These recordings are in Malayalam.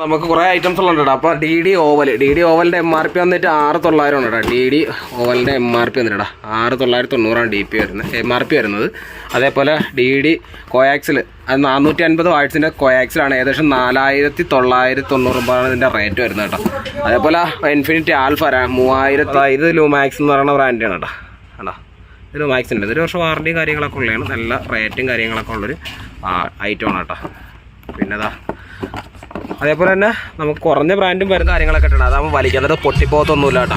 നമുക്ക് കുറേ ഐറ്റംസ് ഉള്ളത് കേട്ടോ. അപ്പോൾ ഡി ഡി ഓവലിൻ്റെ MRP വന്നിട്ട് 6900 ഉണ്ട് കേട്ടോ. ഡി ഡി ഓവലിൻ്റെ MRP വന്നിട്ടാ 6990 DP വരുന്നത് MRP വരുന്നത്. അതേപോലെ ഡി ഡി കോയാക്സിൽ അത് 450 വാട്ട്സിൻ്റെ കോയാക്സിലാണ് ഏകദേശം 4990 ഇതിൻ്റെ റേറ്റ് വരുന്നത് കേട്ടോ. അതേപോലെ ഇൻഫിനിറ്റി ആൽഫ 3000 ഇത് ലൂമാക്സ് എന്ന് പറയുന്ന ബ്രാൻഡാണ് കേട്ടോ. കേട്ടോ ഇത് ലൂമാക്സിൻ്റെ ഇതൊരു വർഷം വാറണ്ടി കാര്യങ്ങളൊക്കെ ഉള്ളതാണ്. നല്ല റേറ്റും കാര്യങ്ങളൊക്കെ ഉള്ളൊരു ഐറ്റമാണ് കേട്ടോ. പിന്നെ അതേപോലെ തന്നെ നമുക്ക് കുറഞ്ഞ ബ്രാൻഡും വരുന്ന കാര്യങ്ങളൊക്കെ ഉണ്ട്. അതാകുമ്പോൾ വലിക്കുന്നത് പൊട്ടിപ്പോത്തൊന്നുമില്ല കേട്ടോ.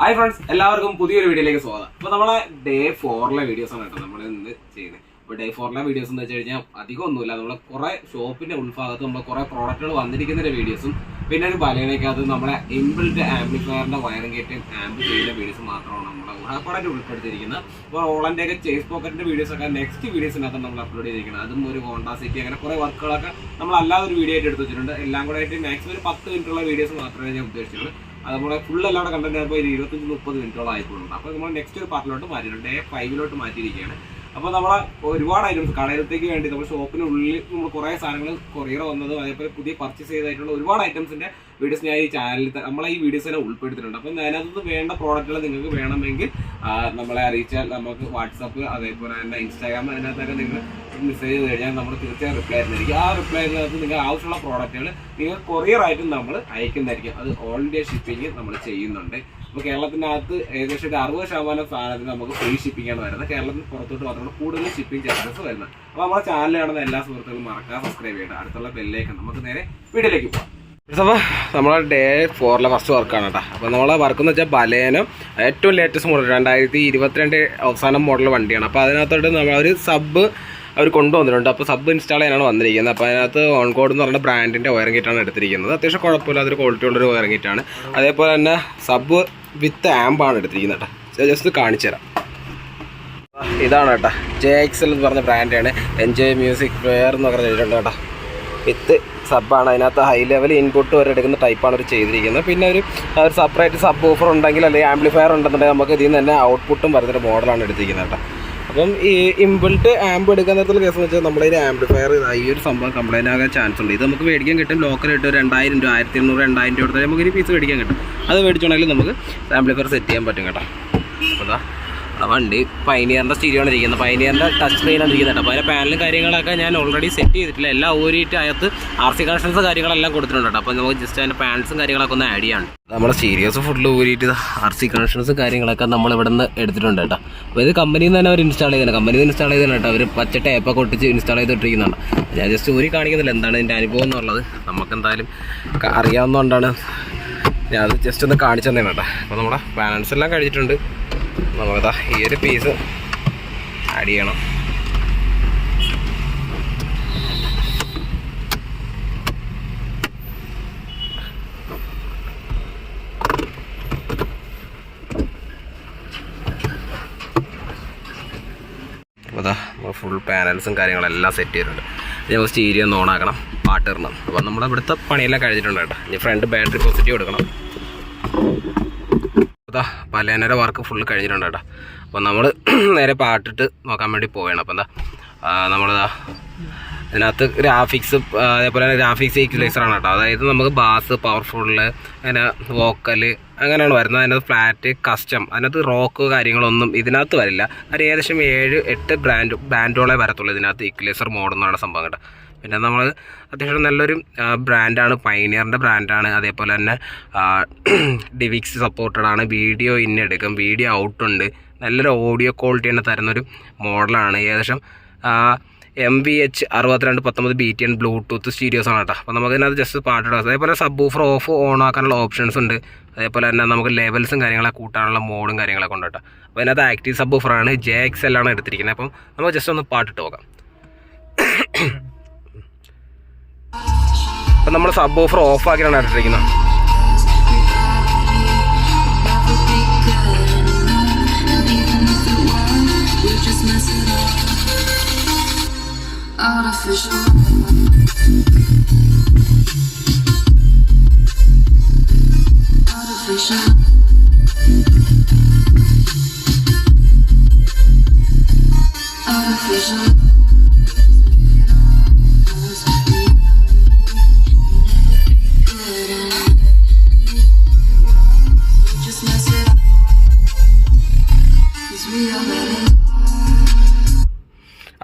ഹായ് ഫ്രണ്ട്സ്, എല്ലാവർക്കും പുതിയൊരു വീഡിയോയിലേക്ക് സ്വാഗതം. അപ്പോൾ നമ്മളെ ഡേ 4 വീഡിയോസാണ് കേട്ടോ നമ്മൾ ഇന്ന് ചെയ്യുന്നത്. ഇപ്പോൾ ഡേ 4 വീഡിയോസ് എന്ന് വെച്ച് കഴിഞ്ഞാൽ അധികം ഒന്നുമില്ല. നമ്മളെ കുറേ ഷോപ്പിൻ്റെ ഉൾഭാഗത്ത് നമ്മൾ കുറേ പ്രോഡക്റ്റുകൾ വന്നിരിക്കുന്ന വീഡിയോസും പിന്നെ ഒരു ബലേനയ്ക്കകത്ത് നമ്മളെ ഇൻബിൽറ്റ് ആംപ്ലിഫയറിൻ്റെ വയറിംഗ് കയറ്റും ആംപ് ചെയ്യുന്ന വീഡിയോസ് മാത്രമാണ് നമ്മളെ ഉൾപ്പെടായിട്ട് ഉൾപ്പെടുത്തിയിരിക്കുന്നത്. അപ്പോൾ ഓളൻ്റെയൊക്കെ ചേസ് പോക്കറ്റിൻ്റെ വീഡിയോസൊക്കെ നെക്സ്റ്റ് വീഡിയോസിനകത്ത് നമ്മൾ അപ്ലോഡ് ചെയ്തിരിക്കുന്നത്. അതും ഒരു ഹോണ്ട സിറ്റി അങ്ങനെ കുറേ വർക്കുകളൊക്കെ നമ്മൾ അല്ലാതെ ഒരു വീഡിയോ ആയിട്ട് എടുത്ത് വെച്ചിട്ടുണ്ട്. എല്ലാം കൂടെ ആയിട്ട് മാക്സിമം ഒരു 10 മിനിറ്റുള്ള വീഡിയോസ് മാത്രമേ ഞാൻ ഉദ്ദേശിച്ചിട്ടുള്ളൂ. അത് നമ്മുടെ ഫുൾ എല്ലാവരുടെ കണ്ടന്റ് ആയപ്പോൾ 25-30 മിനിറ്റോളം ആയിപ്പോഴുണ്ട്. അപ്പോൾ നമ്മൾ നെക്സ്റ്റ് ഒരു പാർട്ടിലോട്ട് മാറ്റിയിട്ടുണ്ട്. ഡേ 5 മാറ്റിയിരിക്കുകയാണ്. അപ്പോൾ നമ്മളെ ഒരുപാട് ഐറ്റംസ് കടയിലത്തേക്ക് വേണ്ടി നമ്മൾ ഷോപ്പിനുള്ളിൽ നമ്മൾ കുറേ സാധനങ്ങൾ കൊറിയർ വന്നതും അതേപോലെ പുതിയ പർച്ചേസ് ചെയ്തായിട്ടുള്ള ഒരുപാട് ഐറ്റംസിൻ്റെ വീഡിയോസ് ഞാൻ ഈ ചാനലിൽ നമ്മളെ ഈ വീഡിയോസ് തന്നെ ഉൾപ്പെടുത്തിയിട്ടുണ്ട്. അപ്പം അതിനകത്ത് വേണ്ട പ്രോഡക്റ്റുകൾ നിങ്ങൾക്ക് വേണമെങ്കിൽ നമ്മളെ അറിയിച്ചാൽ നമുക്ക് വാട്സപ്പ് അതേപോലെ തന്നെ ഇൻസ്റ്റാഗ്രാം അതിനകത്തൊക്കെ നിങ്ങൾ മെസ്സേജ് ചെയ്ത് കഴിഞ്ഞാൽ നമ്മൾ തീർച്ചയായും റിപ്ലൈ തരുന്നതായിരിക്കും. ആ റിപ്ലൈനകത്ത് നിങ്ങൾ ആവശ്യമുള്ള പ്രോഡക്റ്റുകൾ നിങ്ങൾ കൊറിയറായിട്ടും നമ്മൾ അയക്കുന്നതായിരിക്കും. അത് ഓൾ ഇന്ത്യ ഷിപ്പിംഗ് നമ്മൾ ചെയ്യുന്നുണ്ട്. അപ്പോൾ കേരളത്തിനകത്ത് ഏകദേശം ഒരു 60% സാധനത്തിന് നമുക്ക് ഫ്രീ ഷിപ്പിംഗാണ് വരുന്നത്. കേരളത്തിന് പുറത്തോട്ട് മാത്രമാണ് കൂടുതൽ ഷിപ്പിംഗ് ചാർജസ് വരുന്നത്. അപ്പോൾ നമ്മുടെ ചാനൽ കാണുന്ന എല്ലാ സുഹൃത്തുക്കളും മറക്കാതെ സബ്സ്ക്രൈബ് ചെയ്യണം. അടുത്തുള്ള ബെല്ലേക്ക് നമുക്ക് നേരെ വീഡിയോയിലേക്ക് പോകാം. അപ്പോൾ നമ്മളെ ഡേ 4 ഫസ്റ്റ് വർക്കാണ് കേട്ടോ. അപ്പോൾ നമ്മളെ വർക്ക് എന്ന് വെച്ചാൽ ബലേനോ ഏറ്റവും ലേറ്റസ്റ്റ് മോഡൽ 2022 അവസാനം മോഡൽ വണ്ടിയാണ്. അപ്പോൾ അതിനകത്തോട്ട് നമ്മളൊരു സബ് അവർ കൊണ്ടുവന്നിട്ടുണ്ട്. അപ്പോൾ സബ് ഇൻസ്റ്റാൾ ചെയ്യാനാണ് വന്നിരിക്കുന്നത്. അപ്പോൾ അതിനകത്ത് ഓൺകോഡ് എന്ന് പറഞ്ഞ ബ്രാൻഡിൻ്റെ വയറിംഗ് കിറ്റാണ് എടുത്തിരിക്കുന്നത്. അത്യാവശ്യം കുഴപ്പമില്ല, അതൊരു ക്വാളിറ്റി ഉള്ളൊരു വയറിംഗ് കിറ്റാണ്. അതേപോലെ തന്നെ സബ് വിത്ത് ആമ്പാണ് എടുത്തിരിക്കുന്നത് കേട്ടോ. ജസ്റ്റ് കാണിച്ചു തരാം. ഇതാണ് കേട്ടോ, JXL എന്ന് പറഞ്ഞ ബ്രാൻഡാണ്. എൻജോയ് മ്യൂസിക് വെയർ എന്ന് പറഞ്ഞ എഴുതിയിട്ടുണ്ട് കേട്ടോ. വിത്ത് സബ്ബാണ്. അതിനകത്ത് ഹൈ ലെവൽ ഇൻപുട്ട് വരെ എടുക്കുന്ന ടൈപ്പാണ് അവർ ചെയ്തിരിക്കുന്നത്. പിന്നെ ഒരു സെപ്പറേറ്റ് സബ് ഓഫർ ഉണ്ടെങ്കിൽ അല്ലെങ്കിൽ ആംപ്ലിഫയർ ഉണ്ടെന്നുണ്ടെങ്കിൽ നമുക്ക് ഇതിൽ നിന്ന് തന്നെ ഔട്ട്പുട്ടും വരുന്നൊരു മോഡലാണ് എടുത്തിരിക്കുന്നത് കേട്ടോ. അപ്പം ഈ ഇൻബിൽറ്റ് ആമ്പ് എടുക്കാൻ നേരത്തുള്ള കേസ് എന്ന് വെച്ചാൽ നമ്മുടെ ഈ ആംപ്ലിഫയർ ഈ ഒരു സംഭവം കംപ്ലൈൻറ്റ് ആകാൻ ചാൻസ് ഉണ്ട്. ഇത് നമുക്ക് മേടിക്കാൻ കിട്ടും. ലോക്കലായിട്ട് 2000 രൂപ 1800 2000 രൂപ കൊടുത്താൽ നമുക്ക് ഒരു പീസ് മേടിക്കാൻ കിട്ടും. അത് മേടിച്ചോണ്ടെങ്കിൽ നമുക്ക് ആംപ്ലിഫയർ സെറ്റ് ചെയ്യാൻ പറ്റും കേട്ടോ. അപ്പോൾ ആ വണ്ടി പൈനിയറിൻ്റെ സ്റ്റീരിയോ ആണ് ഇരിക്കുന്നത്. പൈനിയറിൻ്റെ ടച്ച് സ്ക്രീനാണ് ഇരിക്കുന്നത്. അപ്പോൾ അതിൻ്റെ പാനലും കാര്യങ്ങളൊക്കെ ഞാൻ ഓൾറെഡി സെറ്റ് ചെയ്തിട്ടില്ല. എല്ലാം ഊരിയിട്ട് അകത്ത് RC കണക്ഷൻസ് കാര്യങ്ങളെല്ലാം കൊടുത്തിട്ടുണ്ട് കേട്ടോ. അപ്പോൾ നമുക്ക് ജസ്റ്റ് അതിൻ്റെ പാനൽസും കാര്യങ്ങളൊക്കെ ഒന്ന് ആഡ് ചെയ്യാണ്ട് നമ്മുടെ സീരിയസ് ഫുഡിൽ ഊരിയിട്ട് RC കണക്ഷൻസും കാര്യങ്ങളൊക്കെ നമ്മൾ ഇവിടെ നിന്ന് എടുത്തിട്ടുണ്ട് കേട്ടോ. അപ്പോൾ ഇത് കമ്പനിയിൽ നിന്ന് തന്നെ അവർ ഇൻസ്റ്റാൾ ചെയ്തതാണ്. കമ്പനിയിൽ നിന്ന് ഇൻസ്റ്റാൾ ചെയ്തതാണ് കേട്ടോ. അവർ പച്ച ടേപ്പൊക്കെ ഒട്ടിച്ച് ഇൻസ്റ്റാൾ ചെയ്തിട്ടിരിക്കുന്നുണ്ട്. ഞാൻ ജസ്റ്റ് ഊരി കാണിക്കുന്നില്ല എന്താണ് ഇതിൻ്റെ അനുഭവം എന്നുള്ളത്. നമുക്കെന്തായാലും അറിയാവുന്നതുകൊണ്ടാണ് ഞാൻ അത് ജസ്റ്റ് ഒന്ന് കാണിച്ചു തന്നേനെ കേട്ടോ. അപ്പോൾ നമ്മുടെ ബാലൻസ് എല്ലാം കഴിഞ്ഞിട്ടുണ്ട്. നമുക്കതാ ഈ ഒരു പീസ് ആഡ് ചെയ്യണം. അപ്പോൾ നമ്മൾ ഫുൾ പാനൽസും കാര്യങ്ങളെല്ലാം സെറ്റ് ചെയ്തിട്ടുണ്ട്. നമുക്ക് സ്റ്റീരിയോ ഒന്ന് ഓണാക്കണം, പാട്ട് ഇടണം. അപ്പോൾ നമ്മുടെ ഇവിടുത്തെ പണിയെല്ലാം കഴിഞ്ഞിട്ടുണ്ട് കേട്ടോ. ഇനി ഫ്രണ്ട് ബാറ്ററി പോസിറ്റീവ് കൊടുക്കണം. ബലേനയുടെ വർക്ക് ഫുള്ള് കഴിഞ്ഞിട്ടുണ്ട് കേട്ടോ. അപ്പോൾ നമ്മൾ നേരെ പാട്ടിട്ട് നോക്കാൻ വേണ്ടി പോവുകയാണ്. അപ്പോൾ നമ്മളിതാ ഇതിനകത്ത് ഗ്രാഫിക്സ് അതേപോലെ തന്നെ ഗ്രാഫിക്സ് ഈക്വലൈസറാണ് കേട്ടോ. അതായത് നമുക്ക് ബാസ് പവർഫുള്ള് അങ്ങനെ വോക്കല് അങ്ങനെയാണ് വരുന്നത്. അതിനകത്ത് ഫ്ലാറ്റ് കസ്റ്റം അതിനകത്ത് റോക്ക് കാര്യങ്ങളൊന്നും ഇതിനകത്ത് വരില്ല. അത് ഏകദേശം 7-8 ബ്രാൻഡുകളെ വരത്തുള്ളൂ ഇതിനകത്ത് ഈക്വലൈസർ മോഡ് എന്നാണ് സംഭവം കേട്ടോ. പിന്നെ നമ്മൾ അത്യാവശ്യം നല്ലൊരു ബ്രാൻഡാണ്, പൈനിയറിൻ്റെ ബ്രാൻഡാണ്. അതേപോലെ തന്നെ ഡിവിക്സ് സപ്പോർട്ടഡ് ആണ്. വീഡിയോ എടുക്കും, വീഡിയോ ഔട്ടുണ്ട്. നല്ലൊരു ഓഡിയോ ക്വാളിറ്റി തന്നെ തരുന്നൊരു മോഡലാണ്. ഏകദേശം MVH 6219 BTN ബ്ലൂടൂത്ത് സ്റ്റീരിയോസാണ് കേട്ടോ. അപ്പോൾ നമുക്കതിനകത്ത് ജസ്റ്റ് പാട്ടിടാം. അതേപോലെ സബ് ഓഫർ ഓഫ് ഓൺ ആക്കാനുള്ള ഓപ്ഷൻസ് ഉണ്ട്. അതേപോലെ തന്നെ നമുക്ക് ലെവൽസും കാര്യങ്ങളൊക്കെ കൂട്ടാനുള്ള മോഡും കാര്യങ്ങളൊക്കെ ഉണ്ട് കേട്ടോ. അപ്പോൾ അതിനകത്ത് ആക്റ്റീവ് സബ് ഓഫറാണ്, JXL ആണ് എടുത്തിരിക്കുന്നത്. അപ്പം നമുക്ക് ജസ്റ്റ് ഒന്ന് പാട്ടിട്ട് നോക്കാം. അപ്പം നമ്മൾ സബ് ഓഫർ ഓഫ് ആക്കിയാണ് എടുത്തിരിക്കുന്നത്.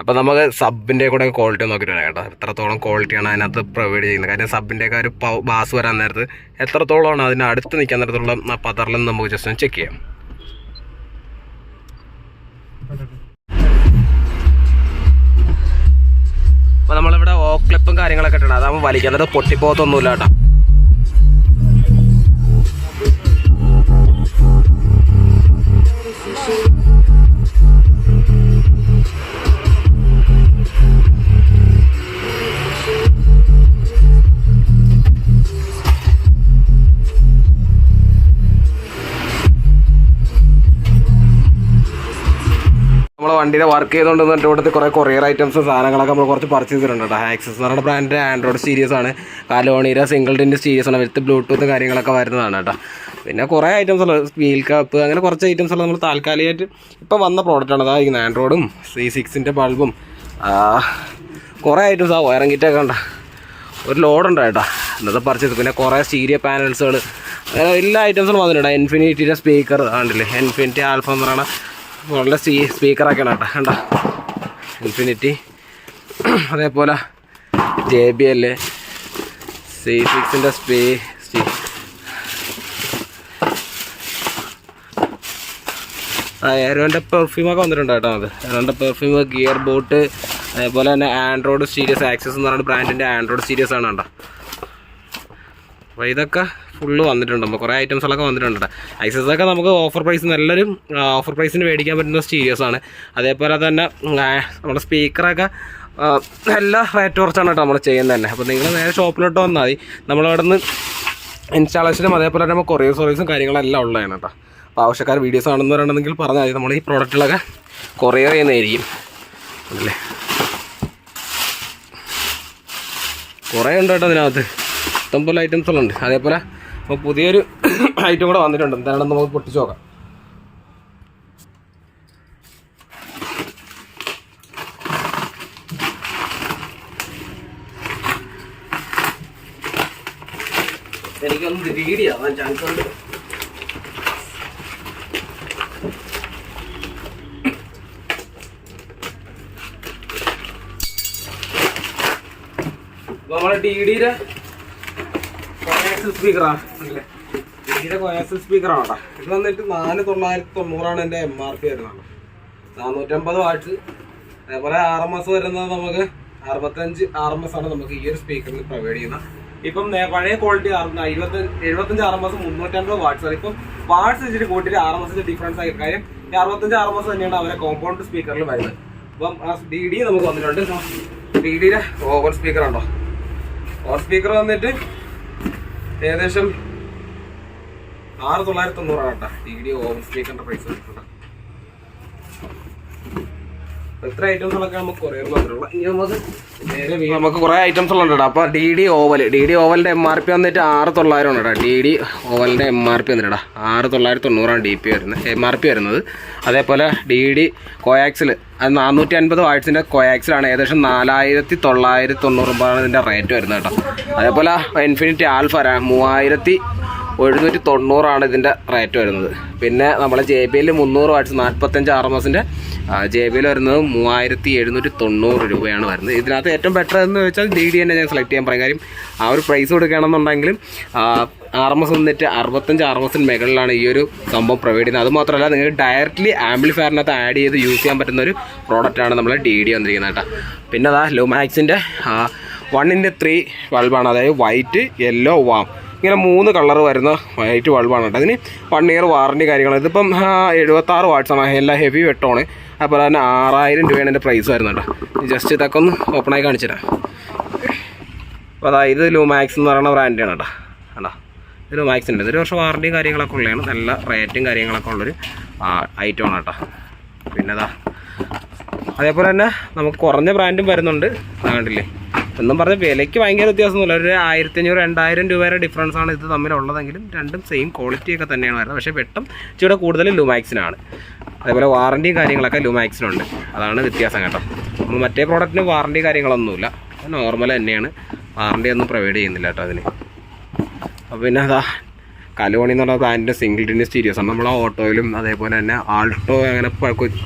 അപ്പോൾ നമുക്ക് സബിൻ്റെ കൂടെ ക്വാളിറ്റി നോക്കിയിട്ടാണ് കേട്ടോ, എത്രത്തോളം ക്വാളിറ്റിയാണ് അതിനകത്ത് പ്രൊവൈഡ് ചെയ്യുന്നത്. കാര്യം സബിൻ്റെയൊക്കെ ഒരു ബാസ് വരാൻ നേരത്ത് എത്രത്തോളമാണ് അതിന് അടുത്ത് നിൽക്കാൻ നേരത്തുള്ള പതറിൽ നമുക്ക് ജസ്റ്റ് ഒന്ന് ചെക്ക് ചെയ്യാം. അപ്പോൾ നമ്മളിവിടെ ഓക്ലിപ്പും കാര്യങ്ങളൊക്കെ ഇട്ടുണ്ട്, അതാകുമ്പോൾ വലിക്കുന്നത് പൊട്ടിപ്പോത്തൊന്നുമില്ല കേട്ടോ. നമ്മൾ വണ്ടിയുടെ വർക്ക് ചെയ്തുകൊണ്ടിരുന്നിട്ട് ഇവിടുത്തെ കുറേ കൊറിയർ ഐറ്റംസ് സാധനങ്ങളൊക്കെ നമ്മൾ കുറച്ച് പർച്ചേസ് ചെയ്തിട്ടുണ്ട് കേട്ടോ. ആക്സസ് എന്ന് പറയുന്ന ബ്രാൻഡിൻ്റെ ആൻഡ്രോയിഡ് സീരീസ് ആണ്, കാലോണീര സിംഗിൾ ടിൻ്റെ സീരീസ് ആണ്, വിത്ത് ബ്ലൂടൂത്ത് കാര്യങ്ങളൊക്കെ വരുന്നതാണ് കേട്ടോ. പിന്നെ കുറേ ഐറ്റംസ് ഉള്ളത്, വീൽ കപ്പ്, അങ്ങനെ കുറച്ച് ഐറ്റംസ് ഉള്ളത് നമ്മൾ താൽക്കാലികമായിട്ട് ഇപ്പം വന്ന പ്രോഡക്റ്റാണ്. അതായത് ആൻഡ്രോയിഡും C6ൻ്റെ ബൾബും കുറേ ഐറ്റംസ് ആ വയറിംഗ് കിറ്റൊക്കെ ഉണ്ട്, ഒരു ലോഡുണ്ട് കേട്ടോ ഇന്നത്തെ പർച്ചേസ്. പിന്നെ കുറേ സ്റ്റീരിയോ പാനൽസുകൾ, അങ്ങനെ എല്ലാ ഐറ്റംസും വന്നിട്ടുണ്ട്. ഇൻഫിനിറ്റിയുടെ സ്പീക്കർ കണ്ടില്ലേ, ഇൻഫിനിറ്റി ആൽഫ എന്ന് പറയുന്ന വളരെ സ്പീക്കറൊക്കെയാണ് കേട്ടോ, കണ്ട ഇൻഫിനിറ്റി. അതേപോലെ JBL C6ൻ്റെ എയറോൻ്റെ പെർഫ്യൂമൊക്കെ വന്നിട്ടുണ്ട് കേട്ടോ. അത് എയറോൻ്റെ പെർഫ്യൂം, ഗിയർ ബോട്ട്, അതേപോലെ തന്നെ ആൻഡ്രോയിഡ് സീരീസ്, ആക്സസ് എന്ന് പറയുന്ന ബ്രാൻഡിൻ്റെ ആൻഡ്രോയിഡ് സീരീസ് ആണ് കേട്ടോ. അപ്പോൾ ഇതൊക്കെ ഫുള്ള് വന്നിട്ടുണ്ട്, നമ്മൾ കുറേ ഐറ്റംസുകളൊക്കെ വന്നിട്ടുണ്ട്. ഐസസൊക്കെ നമുക്ക് ഓഫർ പ്രൈസ്, നല്ലൊരു ഓഫർ പ്രൈസിന് മേടിക്കാൻ പറ്റുന്ന സ്റ്റീരിയോസാണ്. അതേപോലെ തന്നെ നമ്മുടെ സ്പീക്കറൊക്കെ എല്ലാ റേറ്റ് കുറച്ചാണ് കേട്ടോ നമ്മൾ ചെയ്യുന്നത് തന്നെ. അപ്പോൾ നിങ്ങൾ നേരെ ഷോപ്പിലോട്ട് വന്നാൽ മതി, നമ്മളവിടെ നിന്ന് ഇൻസ്റ്റാളേഷനും അതേപോലെ തന്നെ കൊറിയർ സർവീസും കാര്യങ്ങളെല്ലാം ഉള്ളതാണ് കേട്ടോ. അപ്പോൾ ആവശ്യക്കാർ വീഡിയോസ് ആണെന്നുണ്ടെങ്കിൽ പറഞ്ഞാൽ മതി, നമ്മൾ ഈ പ്രോഡക്റ്റുകളൊക്കെ കൊറിയർ ചെയ്യുന്നതായിരിക്കും. അല്ലേ, കുറേ ഉണ്ട് കേട്ടോ അതിനകത്ത്, ഇഷ്ടംപോലെ ഐറ്റംസുകളുണ്ട്. അതേപോലെ അപ്പോൾ പുതിയൊരു ഐറ്റം കൂടെ വന്നിട്ടുണ്ട്, എന്താണെന്ന് നമുക്ക് പൊട്ടിച്ച് നോക്കാം. എനിക്കൊന്ന് വീഡിയാവാൻ ചാൻസ് ഉണ്ട്. നമ്മുടെ DDയുടെ സ്പീക്കറാണ്, DDയുടെ കോയാക്സിൽ സ്പീക്കറാണ് കേട്ടോ. ഇത് വന്നിട്ട് 4990 എൻ്റെ MRP വരുന്നതാണ്. 450 വാട്ട്സ്. അതേപോലെ RMS വരുന്നത് നമുക്ക് 65 RMS ആണ് നമുക്ക് ഈ ഒരു സ്പീക്കറിൽ പ്രൊവൈഡ് ചെയ്യുന്നത്. ഇപ്പം പഴയ ക്വാളിറ്റി 75 RMS 350 വാട്ട്സ് ആണ്. ഇപ്പം വാട്ട്സ് വെച്ചിട്ട് കൂട്ടിയിട്ട് RMS ഡിഫറൻസ് ആയി, കാര്യം 65 RMS തന്നെയാണ് അവരെ കോമ്പൗണ്ട് സ്പീക്കറിൽ വരുന്നത്. അപ്പം ആ DD നമുക്ക് വന്നിട്ടുണ്ട്. DDയുടെ ഓവർ സ്പീക്കർ ഉണ്ടോ, ഓവർ സ്പീക്കർ വന്നിട്ട് ഏകദേശം 6990 കേട്ടോ. DD ഓവർ സ്പീക്കറിന്റെ പ്രൈസ് വന്നിട്ടുണ്ട്. ഇത്ര ഐറ്റംസുകളൊക്കെ നമുക്ക് കൊറിയർ വന്നിട്ടുള്ളൂ. ഇനി നമുക്ക് കുറേ ഐറ്റംസുകളുണ്ട് കേട്ടോ. അപ്പോൾ DD ഓവലിൻ്റെ MRP വന്നിട്ട് 6900 ആണ് കേട്ടോ. DD ഓവലിൻ്റെ MRP വന്നിട്ടാ 6990 DP വരുന്നത്, MRP വരുന്നത്. അതേപോലെ DD കോയാക്സിൽ അത് 450 വാട്ട്സിൻ്റെ കോയാക്സിലാണ്, ഏകദേശം 4990 ഇതിൻ്റെ റേറ്റ് വരുന്നത് കേട്ടോ. അതേപോലെ ഇൻഫിനിറ്റി ആൽഫ 3790 ഇതിൻ്റെ റേറ്റ് വരുന്നത്. പിന്നെ നമ്മളെ JBL 300 വാട്ട്സ് 45 RMSൻ്റെ JBL വരുന്നത് 3790 രൂപയാണ് വരുന്നത്. ഇതിനകത്ത് ഏറ്റവും ബെറ്റർ എന്ന് വെച്ചാൽ DD തന്നെ ഞാൻ സെലക്ട് ചെയ്യാൻ പറയും. കാര്യം ആ ഒരു പ്രൈസ് കൊടുക്കുകയാണെന്നുണ്ടെങ്കിലും RMS വന്നിട്ട് 65 RMSന് മുകളിലാണ് ഈ ഒരു സംഭവം പ്രൊവൈഡ് ചെയ്യുന്നത്. അതുമാത്രമല്ല നിങ്ങൾക്ക് ഡയറക്റ്റ്ലി ആംപ്ലിഫയറിനകത്ത് ആഡ് ചെയ്ത് യൂസ് ചെയ്യാൻ പറ്റുന്ന ഒരു പ്രോഡക്റ്റാണ് നമ്മൾ DD വന്നിരിക്കുന്നത് കേട്ടോ. പിന്നെ അതാ ലുമാക്സിൻ്റെ 1:3 ബൾബാണ്, അതായത് വൈറ്റ്, യെല്ലോ, വാം, ഇങ്ങനെ 3 കളർ വരുന്ന വൈറ്റ് ബൾബാണ് കേട്ടോ. അതിന് 1 ഇയർ വാറണ്ടി കാര്യങ്ങളാണ്. ഇതിപ്പം 76 വാട്ട്സാണ്, എല്ലാം ഹെവി വെട്ടമാണ്. അപ്പോൾ തന്നെ 6000 രൂപയാണ് എൻ്റെ പ്രൈസ് വരുന്നത് കേട്ടോ. ജസ്റ്റ് ഇതൊക്കെ ഒന്ന് ഓപ്പണായി കാണിച്ചു തരാം. അപ്പോൾ അതായത് ലുമാക്സ് എന്ന് പറയുന്ന ബ്രാൻഡാണ് കേട്ടോ. കേട്ടോ, ഇത് ലുമാക്സിൻ്റെ 1 വർഷം വാറണ്ടിയും കാര്യങ്ങളൊക്കെ ഉള്ളതാണ്, നല്ല റേറ്റും കാര്യങ്ങളൊക്കെ ഉള്ളൊരു ഐറ്റമാണ് കേട്ടോ. പിന്നെ അതാ അതേപോലെ തന്നെ നമുക്ക് കുറഞ്ഞ ബ്രാൻഡും വരുന്നുണ്ട്. കണ്ടില്ലേ, എന്നും പറഞ്ഞ വിലയ്ക്ക് ഭയങ്കര വ്യത്യാസമൊന്നുമില്ല. ഒരു 1500-2000 രൂപയുടെ ഡിഫറൻസ് ആണ് ഇത് തമ്മിലുള്ളതെങ്കിലും രണ്ടും സെയിം ക്വാളിറ്റി ഒക്കെ തന്നെയാണ് വരുന്നത്. പക്ഷേ വെട്ടം ഇച്ചിരി കൂടുതൽ ലുമാക്സിനാണ്. അതേപോലെ വാറണ്ടിയും കാര്യങ്ങളൊക്കെ ലുമാക്സിനുണ്ട്. അതാണ് വ്യത്യാസം കേട്ടോ. നമ്മൾ മറ്റേ പ്രോഡക്റ്റിന് വാറണ്ടി കാര്യങ്ങളൊന്നുമില്ല, നോർമൽ തന്നെയാണ്. വാറണ്ടി ഒന്നും പ്രൊവൈഡ് ചെയ്യുന്നില്ല കേട്ടോ അതിന്. അപ്പോൾ പിന്നെ അതാ കലോണി എന്ന് പറഞ്ഞ ബ്രാൻഡിൻ്റെ സിംഗിൾ ടിൻ സ്റ്റീരിയോസ് ആണ്. നമ്മൾ ഓട്ടോയിലും അതേപോലെ തന്നെ ആൾട്ടോ അങ്ങനെ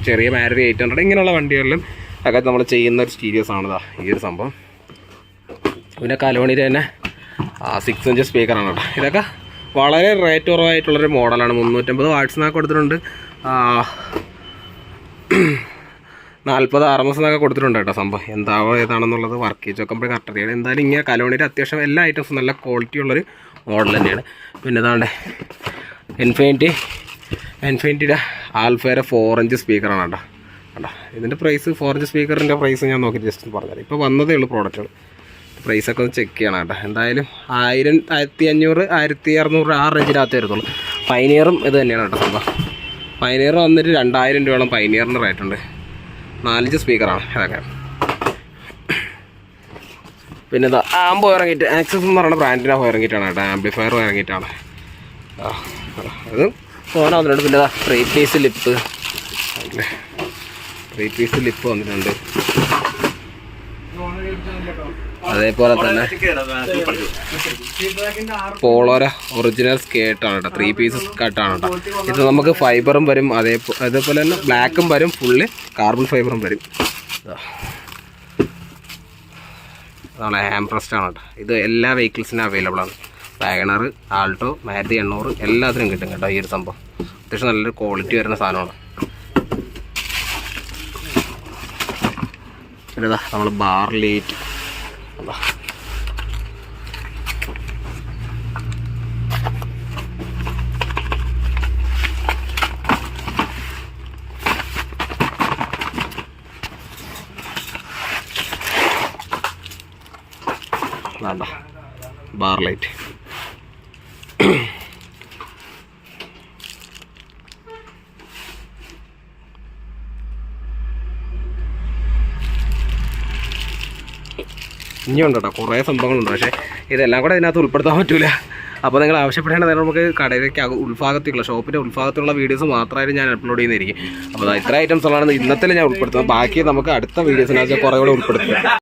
ചെറിയ മാരുതി 800 ഇങ്ങനെയുള്ള വണ്ടികളിലും ഒക്കെ നമ്മൾ ചെയ്യുന്ന ഒരു സ്റ്റീരിയോസ് ആണിതാ ഈ ഒരു സംഭവം. പിന്നെ കലോണിയിൽ തന്നെ 6 ഇഞ്ച് സ്പീക്കറാണ് കേട്ടോ. ഇതൊക്കെ വളരെ റേറ്റ് കുറവായിട്ടുള്ളൊരു മോഡലാണ്. 350 വാട്ട്സിനൊക്കെ കൊടുത്തിട്ടുണ്ട്, 40 RMS എന്നൊക്കെ കൊടുത്തിട്ടുണ്ട് കേട്ടോ. സംഭവം എന്താവോ ഏതാണെന്നുള്ളത് വർക്ക് ചെയ്ത് നോക്കുമ്പോൾ കറക്റ്റ് അറിയാം. എന്തായാലും ഇങ്ങനെ കലോണിയുടെ അത്യാവശ്യം എല്ലാ ഐറ്റംസും നല്ല ക്വാളിറ്റി ഉള്ളൊരു മോഡൽ തന്നെയാണ്. പിന്നെ ഇതാണ്ട് ഇൻഫിനിറ്റിയുടെ ആൽഫയുടെ 4 ഇഞ്ച് സ്പീക്കറാണ് കേട്ടോ. കേട്ടോ ഇതിൻ്റെ പ്രൈസ് 4 ഇഞ്ച് സ്പീക്കറിൻ്റെ പ്രൈസ് ഞാൻ നോക്കി ജസ്റ്റ് പറഞ്ഞാൽ ഇപ്പോൾ വന്നതേ ഉള്ളൂ പ്രോഡക്റ്റുകൾ. പ്രൈസൊക്കെ ഒന്ന് ചെക്ക് ചെയ്യണം കേട്ടോ. എന്തായാലും 1000, 1500, 1600 ആ റേഞ്ചിനകത്ത് വരുത്തുള്ളൂ. പൈനിയറും ഇത് തന്നെയാണ് കേട്ടോ സംഭവം. പൈനിയർ വന്നിട്ട് 2000 രൂപയോളം പൈനിയറിന് റേറ്റ് ഉണ്ട്. 4 ഇഞ്ച് സ്പീക്കറാണ് ഇതൊക്കെ. പിന്നെ ഇതാ ആംബോ ഇറങ്ങിയിട്ട് ആക്സസ് എന്ന് പറയുന്ന ബ്രാൻഡിൻ്റെ ഇറങ്ങിയിട്ടാണ് കേട്ടോ. ആംപ്ലിഫയർ ഇറങ്ങിയിട്ടാണ് അത് ഫോൺ വന്നിട്ടുണ്ട്. പിന്നെ ഇതാ 3 പീസ് ലിപ്പ്, 3 പീസ് ലിപ്പ് വന്നിട്ടുണ്ട്. അതേപോലെ തന്നെ പോളോര ഒറിജിനൽ സ്കേർട്ടാണ് കേട്ടോ. 3 പീസ് സ്കേർട്ടാണ് കേട്ടോ. ഇത് നമുക്ക് ഫൈബറും വരും, അതേപോലെ തന്നെ ബ്ലാക്കും വരും, ഫുള്ള് കാർബൺ ഫൈബറും വരും. അതാണ് ആംപ്രസ്റ്റാണ് കേട്ടോ. ഇത് എല്ലാ വെഹിക്കിൾസിനും അവൈലബിൾ ആണ്. വാഗണർ, ആൾട്ടോ, മാരുതി 800 എല്ലാത്തിനും കിട്ടും കേട്ടോ ഈ ഒരു സംഭവം. അത്യാവശ്യം നല്ലൊരു ക്വാളിറ്റി വരുന്ന സാധനമാണ്. പിന്നെ ഇതാ നമ്മൾ ബാർ ലൈറ്റ് ബാർ ലൈറ്റ്. ഇനിയുണ്ട് കേട്ടോ, കുറേ സംഭവങ്ങളുണ്ട്. പക്ഷേ ഇതെല്ലാം കൂടെ ഇതിനകത്ത് ഉൾപ്പെടുത്താൻ പറ്റില്ല. അപ്പോൾ നിങ്ങൾ ആവശ്യപ്പെടേണ്ട നേരം നമുക്ക് കടയിലേക്ക് ഉൾഭാഗത്തുള്ള ഷോപ്പിൻ്റെ ഉൾഭാഗത്തുള്ള വീഡിയോസ് മാത്രമായിട്ട് ഞാൻ അപ്ലോഡ് ചെയ്യുന്നതായിരിക്കും. അപ്പോൾ ഇത്ര ഐറ്റംസുകളാണ് ഇന്നത്തെ ഞാൻ ഉൾപ്പെടുത്തുന്നത്. ബാക്കി നമുക്ക് അടുത്ത വീഡിയോസിനകത്ത് കുറേ കൂടെ ഉൾപ്പെടുത്തുക.